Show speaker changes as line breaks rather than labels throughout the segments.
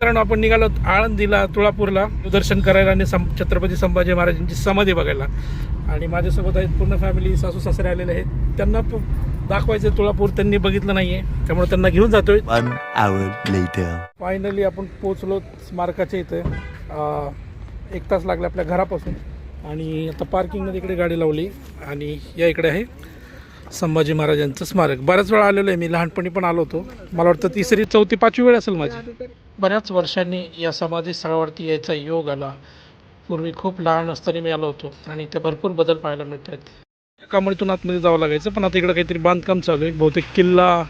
कारण आपण निघालो आळंदीला, तुळापूरला दर्शन करायला आणि छत्रपती संभाजी महाराजांची समाधी बघायला. आणि माझ्यासोबत आहेत पूर्ण फॅमिली, सासू सासरे आलेले आहेत. त्यांना दाखवायचं तुळापूर, त्यांनी बघितलं नाहीये, त्यामुळे त्यांना घेऊन जातोय.
1 hour later.
फायनली आपण पोचलो स्मारकाच्या इथे. 1 तास लागला आपल्या घरापासून. आणि आता पार्किंगमध्ये इकडे गाडी लावली आणि या इकडे आहे संभाजी महाराजांचं स्मारक. बऱ्याच वेळा आलेलो आहे मी, लहानपणी पण आलो होतो. मला वाटतं 3री 4थी 5वी वेळ असेल माझी. बऱ्याच वर्षांनी या समाधी स्थळावरती यायचा योग आला. पूर्वी खूप लहान असताना मी आलो होतो आणि ते भरपूर बदल पाहायला मिळत आहेत. कमळीतून आतमध्ये जावं लागायचं, पण आता इकडं काहीतरी बांधकाम चालू आहे. बहुतेक किल्ला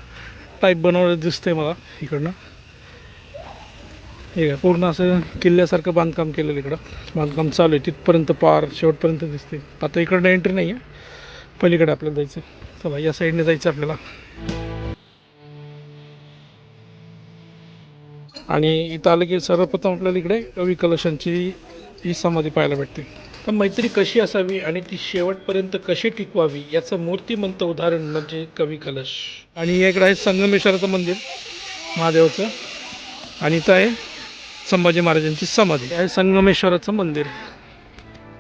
टाईप बनवलं दिसतंय मला इकडनं. हे काय पूर्ण असं किल्ल्यासारखं बांधकाम केलेलं, इकडं बांधकाम चालू आहे तिथपर्यंत, पार शेवटपर्यंत दिसते. आता इकडनं एंट्री नाही आहे, पलीकडे आपल्याला जायचं. चला या साईडने जायचं आपल्याला. आणि इथं आलं की सर्वप्रथम आपल्याला इकडे कवी कलशांची ही समाधी पाहायला भेटते. तर मैत्री कशी असावी आणि ती शेवटपर्यंत कशी टिकवावी याचं मूर्तिमंत उदाहरण म्हणजे कवी कलश. आणि या इकडे आहे संगमेश्वराचं मंदिर महादेवाचं, आणि इथं आहे संभाजी महाराजांची समाधी. आहे संगमेश्वराचं मंदिर.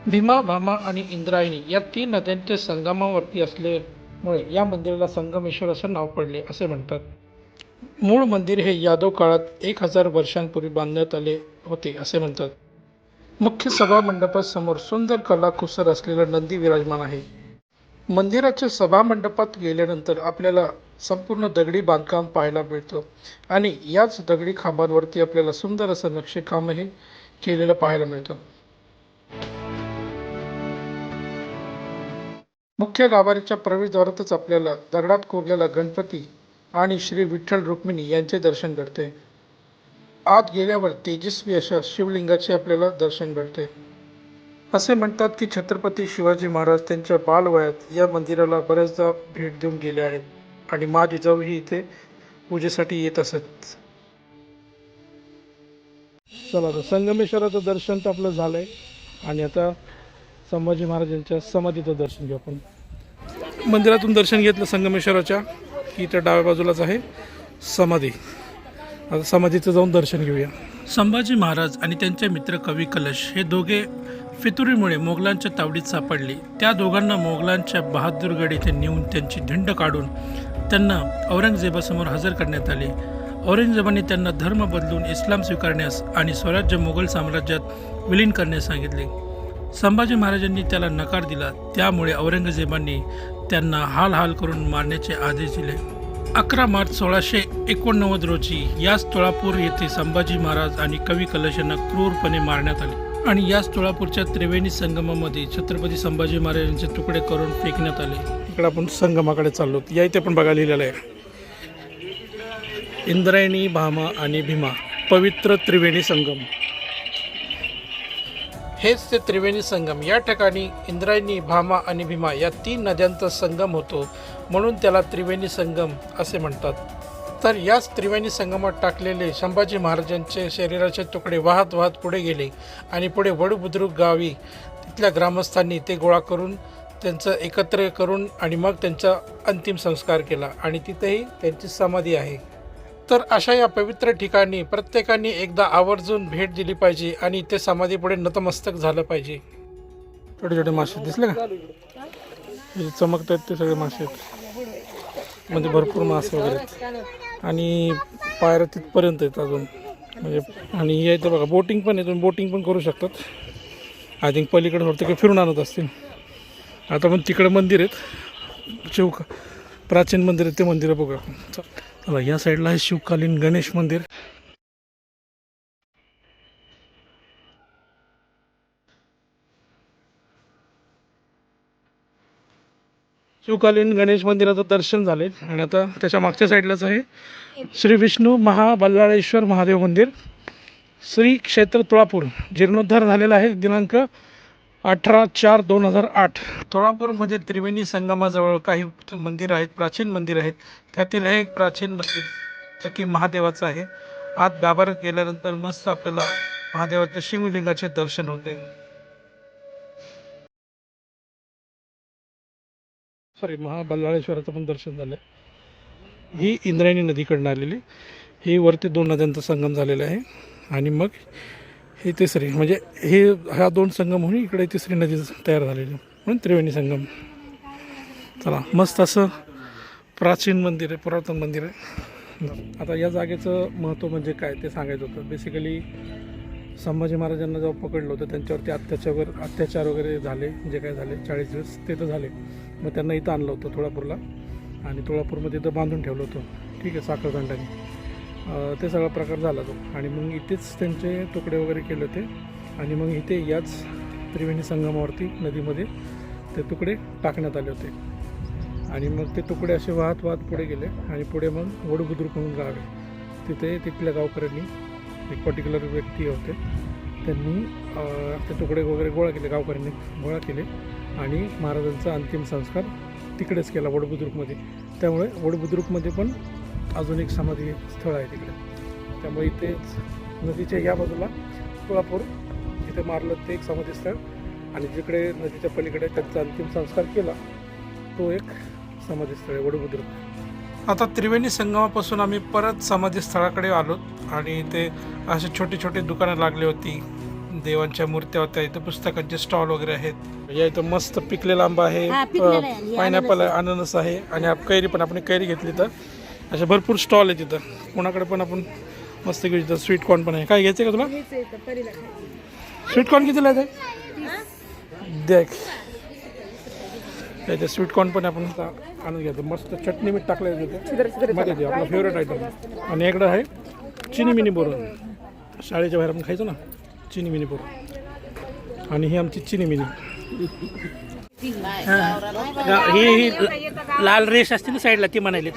भीमा, भामा आणि इंद्रायणी या 3 नद्यांच्या संगमावरती असल्यामुळे या मंदिराला संगमेश्वर असं नाव पडले असे म्हणतात. मूळ मंदिर हे यादव काळात 1000 वर्षांपूर्वी बांधण्यात आले होते असे म्हणतात. मुख्य सभा मंडपासमोर सुंदर कलाकुसर असलेला नंदी विराजमान आहे. मंदिराच्या सभा मंडपात गेल्यानंतर आपल्याला संपूर्ण दगडी बांधकाम पाहायला मिळतं आणि याच दगडी खांबांवरती आपल्याला सुंदर असं नक्षीकामही केलेलं पाहायला मिळतं. मुख्य गाभाऱ्याच्या प्रवेशद्वारातच आपल्याला दगडात कोरलेला गणपती आणि श्री विठ्ठल रुक्मिणी यांचे दर्शन घडते. आत गेल्यावर तेजस्वी अशा शिवलिंगाचे आपल्याला दर्शन घडते. असे म्हणतात की छत्रपती शिवाजी महाराज त्यांच्या बालवयात या मंदिराला बऱ्याचदा भेट देऊन गेले आहेत आणि माँ जिजाऊही इथे पूजेसाठी येत असत. चला आता संगमेश्वराचं दर्शन तर आपलं झालंय आणि आता संभाजी महाराजांच्या समाधीचं दर्शन घेऊ आपण. मंदिरातून दर्शन घेतलं संगमेश्वराच्या की इथं डाव्या बाजूलाच आहे समाधी. आता समाधीचं जाऊन दर्शन घेऊया. संभाजी महाराज आणि त्यांचे मित्र कवी कलश हे दोघे फितुरीमुळे मोगलांच्या तावडीत सापडले. त्या दोघांना मोगलांच्या बहादूरगड येथे नेऊन त्यांची धिंड काढून त्यांना औरंगजेबासमोर हजर करण्यात आले. औरंगजेबाने त्यांना धर्म बदलून इस्लाम स्वीकारण्यास आणि स्वराज्य मोगल साम्राज्यात विलीन करण्यास सांगितले. संभाजी महाराजांनी त्याला नकार दिला. त्यामुळे औरंगजेबाने त्यांना हाल करून मारण्याचे आदेश दिले. 11 मार्च 1689 रोजी याच तुळापूर येथे संभाजी महाराज आणि कवी कलश यांना क्रूरपणे मारण्यात आले आणि याच तुळापूरच्या त्रिवेणी संगमामध्ये छत्रपती संभाजी महाराजांचे तुकडे करून फेकण्यात आले. इकडे आपण संगमाकडे चाललो. या इथे पण बघायला लिहिलेलं आहे इंद्रायणी, भामा आणि भीमा पवित्र त्रिवेणी संगम. हेच ते त्रिवेणी संगम. या ठिकाणी इंद्रायणी, भामा आणि भीमा या 3 नद्यांचा संगम होतो, म्हणून त्याला त्रिवेणी संगम असे म्हणतात. तर याच त्रिवेणी संगमात टाकलेले संभाजी महाराजांचे शरीराचे तुकडे वाहत पुढे गेले आणि पुढे वडबुद्रुक गावी तिथल्या ग्रामस्थांनी ते गोळा करून त्यांचं एकत्र करून आणि मग त्यांचा अंतिम संस्कार केला आणि तिथेही त्यांची समाधी आहे. तर अशा या पवित्र ठिकाणी प्रत्येकाने एकदा आवर्जून भेट दिली पाहिजे आणि ते समाधीपुढे नतमस्तक झालं पाहिजे. छोटे छोटे मासे दिसले का, चमकत आहेत ते सगळे मासे आहेत. म्हणजे भरपूर मासे वगैरे आहेत आणि पायऱ्या तिथपर्यंत आहेत अजून. म्हणजे आणि हे इथं बघा बोटिंग पण आहे, तुम्ही बोटिंग पण करू शकतात. आय थिंक पलीकडे होतं की फिरून आणत असतील. आता पण तिकडे मंदिर आहेत, प्राचीन मंदिर आहेत, ते मंदिर बघूया आपण. चला या साईडला आहे शिवकालीन गणेश मंदिर. शिवकालीन गणेश मंदिराचं दर्शन झाले आणि आता त्याच्या मागच्या साईडलाच आहे श्री विष्णू महाबल्लाळेश्वर महादेव मंदिर, श्री क्षेत्र तुळापूर. जीर्णोद्धार झालेला आहे दिनांक 18/4/2008. तुळापूरमध्ये त्रिवेणी संगमाजवळ काही मंदिर आहेत, प्राचीन मंदिर आहेत. त्यातील एक प्राचीन मंदिर की महादेवाचं आहे. आत गाभाऱ्यात गेल्यानंतर मस्त आपल्याला महादेवाच्या शिवलिंगाचे दर्शन होते. महाबल्लाळेश्वराचं पण दर्शन झालं. ही इंद्रायणी नदीकडनं आलेली, ही वरती 2 नद्यांचा संगम झालेला आहे आणि मग हे तिसरे म्हणजे ह्या 2 संगम होऊन इकडे तिसरी नदी तयार झालेली म्हणून त्रिवेणी संगम. चला मस्त असं प्राचीन मंदिर आहे, पुरातन मंदिर आहे. आता या जागेचं महत्त्व म्हणजे काय ते सांगायचं होतं. बेसिकली संभाजी महाराजांना जेव्हा पकडलं होतं त्यांच्यावरती अत्याचार वगैरे झाले, जे काय झाले 40 दिवस ते तर झाले. मग त्यांना इथं आणलं होतं तुळापूरला आणि तुळापूरमध्ये इथं बांधून ठेवलं होतं, ठीक आहे, साखळदंडाने. ते सगळा प्रकार झाला तो आणि मग इथेच त्यांचे तुकडे वगैरे केले होते आणि मग इथे याच त्रिवेणी संगमावरती नदीमध्ये ते तुकडे टाकण्यात आले होते आणि मग ते तुकडे असे वाहत पुढे गेले आणि पुढे मग वडूबुद्रुक म्हणून गाव आहे तिथे तिथल्या गावकऱ्यांनी एक पर्टिक्युलर व्यक्ती होते त्यांनी ते तुकडे वगैरे गावकऱ्यांनी गोळा केले आणि महाराजांचा अंतिम संस्कार तिकडेच केला वडबुद्रुकमध्ये. त्यामुळे वडबुद्रुकमध्ये पण अजून एक समाधी स्थळ आहे तिकडे. त्यामुळे इथेच नदीच्या या बाजूला तुळापूर इथे मारलं ते एक समाधी स्थळ आणि जिकडे नदीच्या पलीकडे त्यांचा अंतिम संस्कार केला तो एक समाधी स्थळ आहे वडबुद्रुक. आता त्रिवेणी संगमापासून आम्ही परत समाधी स्थळाकडे आलो आणि ते असे छोटे छोटे दुकानं लागली होती, देवांच्या मूर्त्या होत्या, इथं पुस्तकांचे स्टॉल वगैरे आहेत. या इथं मस्त पिकलेला आंबा आहे, पायनॅपल आहे, अननस आहे आणि कैरी पण आपण कैरी घेतली तर अशा भरपूर स्टॉल आहे तिथं. कोणाकडे पण आपण मस्त घेऊ. तिथं स्वीट कॉर्न पण आहे. काय घ्यायचं का तुला? स्वीट कॉर्न कितीला आहे देख त्याचे स्वीट कॉर्न पण आपण आणून घ्यायचं. मस्त चटणी मीठ टाकलं तिथे मध्ये आपला फेवरेट आयटम. आणि इकडं आहे चिनी मिनी बोरून, शाळेच्या बाहेर आपण खायचो ना चिनी मिनी बोरून. आणि ही आमची चिनी मिनी ही लाल रेष असते ना साईडला ती म्हणाली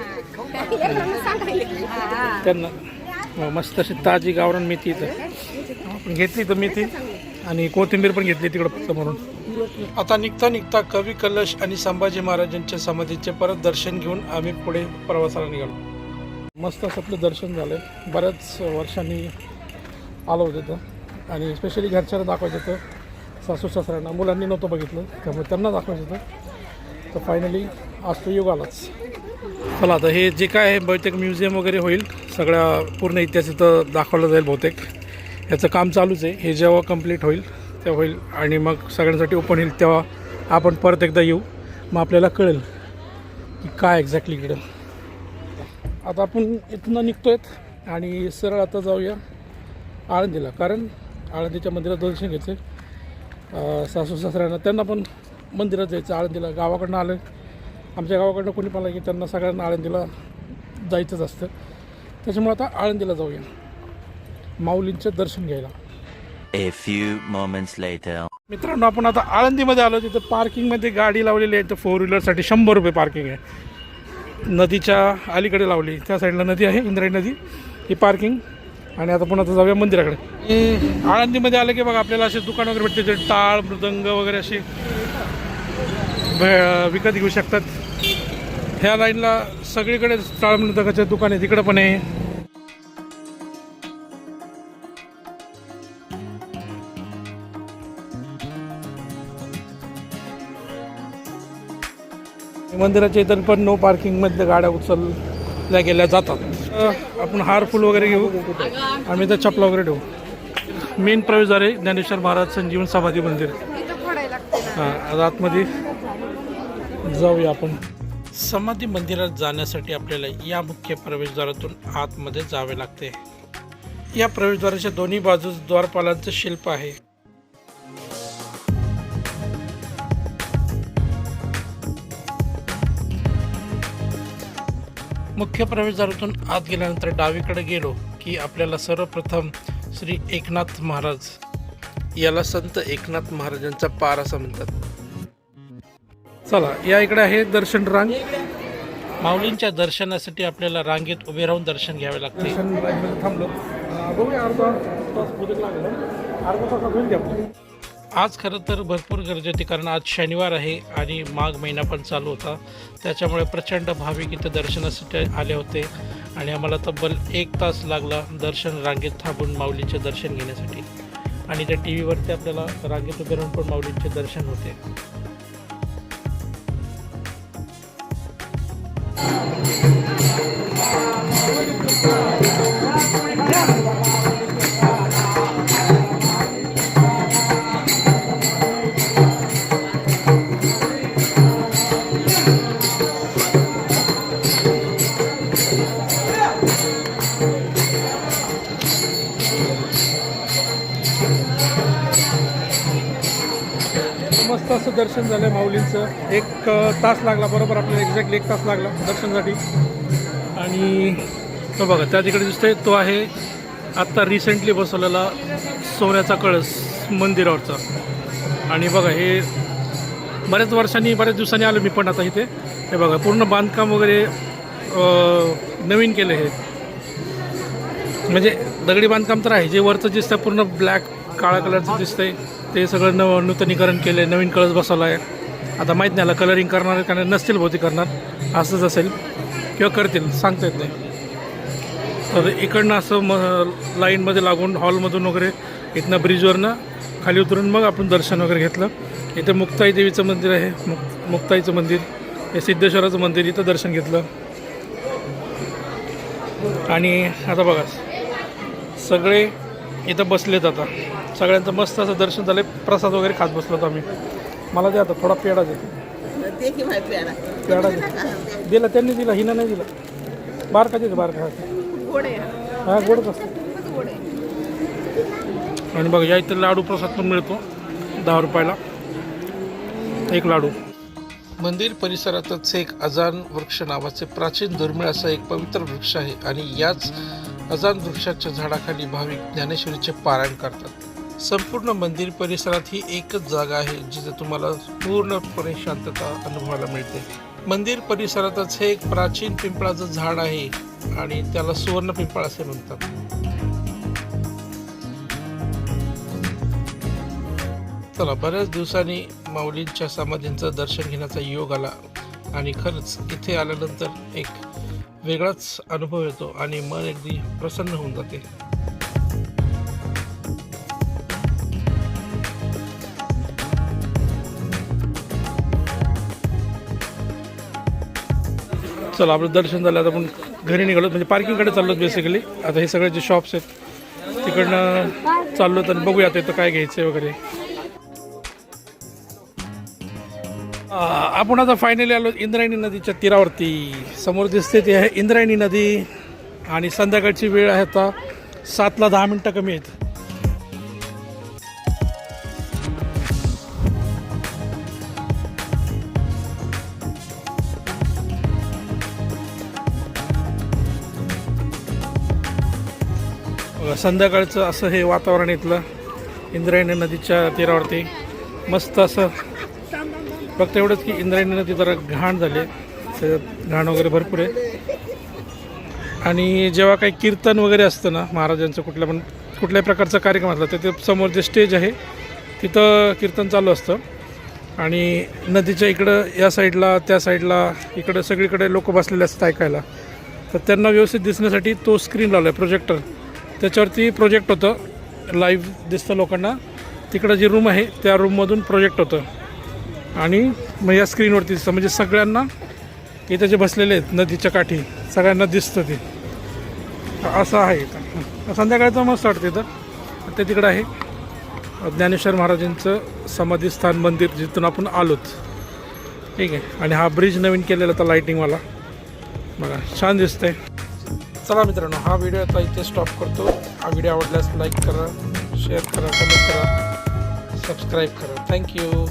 त्यांना. मस्त अशी ताजी गावरान मेथी इथं आपण घेतली तर मेथी आणि कोथिंबीर पण घेतली तिकडं फक्त म्हणून. आता निघता कवी कलश आणि संभाजी महाराजांच्या समाधीचे परत दर्शन घेऊन आम्ही पुढे प्रवासाला निघालो. मस्त असं आपलं दर्शन झालं. बऱ्याच वर्षांनी आलो होतं तिथं आणि स्पेशली घरच्यांना दाखवायचं होतं, सासू सासऱ्यांना. मुलांनी नव्हतं बघितलं त्यामुळे त्यांना दाखवायचं होतं. तर फायनली आज तो योग आलाच. चला आता हे जे काय आहे बहुतेक म्युझियम वगैरे होईल, सगळ्या पूर्ण इतिहास इथं दाखवलं जाईल बहुतेक. ह्याचं काम चालूच आहे. हे जेव्हा कंप्लीट होईल तेव्हा होईल आणि मग सगळ्यांसाठी ओपन होईल तेव्हा आपण परत एकदा येऊ, मग आपल्याला कळेल की काय एक्झॅक्टली इकडं. आता आपण इथून निघतो आहेत आणि सरळ आता जाऊया आळंदीला, कारण आळंदीच्या मंदिरात दर्शन घ्यायचं. सासू सासऱ्यांना त्यांना पण मंदिरात जायचं आळंदीला. गावाकडनं आलं, आमच्या गावाकडनं कोणी पण आलं की त्यांना सगळ्यांना आळंदीला जायचंच असतं. त्याच्यामुळे आता आळंदीला जाऊया माऊलींचं दर्शन घ्यायला.
A few moments later.
मित्रांनो आपण आता आळंदीमध्ये आलो. तिथं पार्किंगमध्ये गाडी लावलेली आहे. तर 4 व्हीलरसाठी 100 रुपये पार्किंग आहे. नदीच्या अलीकडे लावली, त्या साईडला नदी आहे इंद्रायणी नदी, ही पार्किंग. आणि आता पुन्हा जाऊया मंदिराकडे. आळंदीमध्ये आलं की बघा आपल्याला असे दुकान वगैरे भेटते, जे टाळ मृदंग वगैरे असे विकत घेऊ शकतात. ह्या लाईनला सगळीकडे टाळ मृदंगाचे दुकान आहे, तिकडं पण आहे. मंदिराच्या इतर पण नो पार्किंगमधल्या गाड्या उचलल्या गेल्या जातात. आपण हार फुल वगैरे घेऊ आणि इथं चपला वगैरे ठेवू. मेन प्रवेशद्वार आहे ज्ञानेश्वर महाराज संजीवन समाधी मंदिर. हां आतमध्ये जाऊया आपण. समाधी मंदिरात जाण्यासाठी आपल्याला या मुख्य प्रवेशद्वारातून आतमध्ये जावे लागते. या प्रवेशद्वाराच्या दोन्ही बाजूस द्वारपालांचं शिल्प आहे. मुख्य प्रवेशद्वारातून आत गेल्यानंतर डावीकडे गेलो की आपल्याला सर्वप्रथम श्री एकनाथ महाराज, याला संत एकनाथ महाराजांचा पार असं म्हणतात. चला या इकडे आहे दर्शन रांग. माऊलींच्या दर्शनासाठी आपल्याला रांगेत उभे राहून दर्शन घ्यावे लागते. आज खरं तर भरपूर गर्दी होती, कारण आज शनिवार आहे आणि माघ महिना पण चालू होता. त्याच्यामुळे प्रचंड भाविक इथं दर्शनासाठी आले होते आणि आम्हाला तब्बल 1 तास लागला दर्शन रांगेत थांबून माऊलीचे दर्शन घेण्यासाठी. आणि त्या टी व्हीवरती आपल्याला रांगेत उभे राहून पण माऊलींचे दर्शन होते. मस्त असं दर्शन झालं माऊलींचं. एक तास लागला बरोबर, आपल्याला एक्झॅक्टली 1 तास लागला दर्शनासाठी. आणि तो बघा त्या तिकडे दिसतोय, तो आहे आत्ता रिसेंटली बसवलेला सोन्याचा कळस मंदिरावरचा. आणि बघा हे बऱ्याच दिवसांनी आलो मी पण आता इथे. हे बघा पूर्ण बांधकाम वगैरे नवीन केलं हे, म्हणजे दगडी बांधकाम तर आहे. जे वरचं दिसतं पूर्ण ब्लॅक काळ्या कलरचं दिसतंय ते सगळं नूतनीकरण केलं आहे. नवीन कळस बसवला आहे. आता माहीत नाही आला कलरिंग करणार का नसतील बहुतेक करणार, असंच असेल किंवा करतील, सांगता येत नाही. तर इकडनं असं लाईनमध्ये लागून हॉलमधून वगैरे इथनं ब्रिजवरनं खाली उतरून मग आपण दर्शन वगैरे घेतलं. इथे मुक्ताई देवीचं मंदिर आहे, मुक्ताईचं मंदिर, हे सिद्धेश्वराचं मंदिर, इथं दर्शन घेतलं. आणि आता बघा सगळे इथं बसलेत. आता सगळ्यांचं मस्त असं दर्शन झालं. प्रसाद वगैरे खात बसलो होतो आम्ही. मला दे आता थोडा पेढा दे. पेढा दे. दिला त्यांनी, दिला हिनं नाही दिला. बारका दे, बारका हां गोडच असतं. आणि बघा या इथं लाडू प्रसाद पण मिळतो 10 रुपयाला 1 लाडू. मंदिर परिसरातच एक अजान वृक्ष नावाचे प्राचीन दुर्मिळ असा एक पवित्र वृक्ष आहे. आणि याच अजान वृक्षाच्या झाडाखाली भाविक ज्ञानेश्वरीचे पारायण करतात. संपूर्ण मंदिर परिसरात ही एकच जागा आहे जिथे तुम्हाला पूर्णपणे शांतता अनुभवायला मिळते. मंदिर परिसरातच हे एक प्राचीन पिंपळाचं झाड आहे आणि त्याला सुवर्ण पिंपळ असे म्हणतात. चला, बऱ्याच दिवसांनी माऊलींच्या समाधींचं दर्शन घेण्याचा योग आला आणि खरंच इथे आल्यानंतर एक वेगळाच अनुभव येतो आणि मन अगदी प्रसन्न होऊन जाते. चला, आपलं दर्शन झालं. आता आपण घरी निघालो, म्हणजे पार्किंगकडे चाललो बेसिकली. आता हे सगळे जे शॉप्स आहेत तिकडनं चाललो तर बघूया आता इथं काय घ्यायचं वगैरे. आपण आता फायनली आलो इंद्रायणी नदीच्या तीरावरती. समोर दिसते ते आहे इंद्रायणी नदी. आणि संध्याकाळची वेळ आहे आता 7ला 10 मिनटं कमी आहेत. संध्याकाळचं असं हे वातावरण इथलं इंद्रायणी नदीच्या तीरावरती. मस्त असं. फक्त एवढंच की इंद्रायणी नदी जरा घाण झाली आहे, घाण वगैरे भरपूर आहे. आणि जेव्हा काही कीर्तन वगैरे असतं ना महाराजांचं, कुठल्याही प्रकारचा कार्यक्रम असला तर ते समोर जे स्टेज आहे तिथं कीर्तन चालू असतं. आणि नदीच्या इकडं या साईडला त्या साईडला इकडं सगळीकडे लोक बसलेले असतात ऐकायला. तर त्यांना व्यवस्थित दिसण्यासाठी तो स्क्रीन लावला आहे, प्रोजेक्टर. त्याच्यावरती प्रोजेक्ट होतं, लाईव्ह दिसतं लोकांना. तिकडं जी रूम आहे त्या रूममधून प्रोजेक्ट होतं आणि मग या स्क्रीनवरती दिसतं. म्हणजे सगळ्यांना इथं जे बसलेले आहेत नदीच्या काठी सगळ्यांना दिसतं ते. असं आहे इथं. संध्याकाळचं मस्त वाटतं इथं. ते तिकडं आहे ज्ञानेश्वर महाराजांचं समाधीस्थान मंदिर, जिथून आपण आलोत. ठीक आहे. आणि हा ब्रिज नवीन केलेला होता लाईटिंगवाला, बघा छान दिसतंय. चला मित्रांनो, हा व्हिडिओ आता इथे स्टॉप करतो. हा व्हिडिओ आवडल्यास लाईक करा, शेअर करा, कमेंट करा, सबस्क्राईब करा. थँक्यू.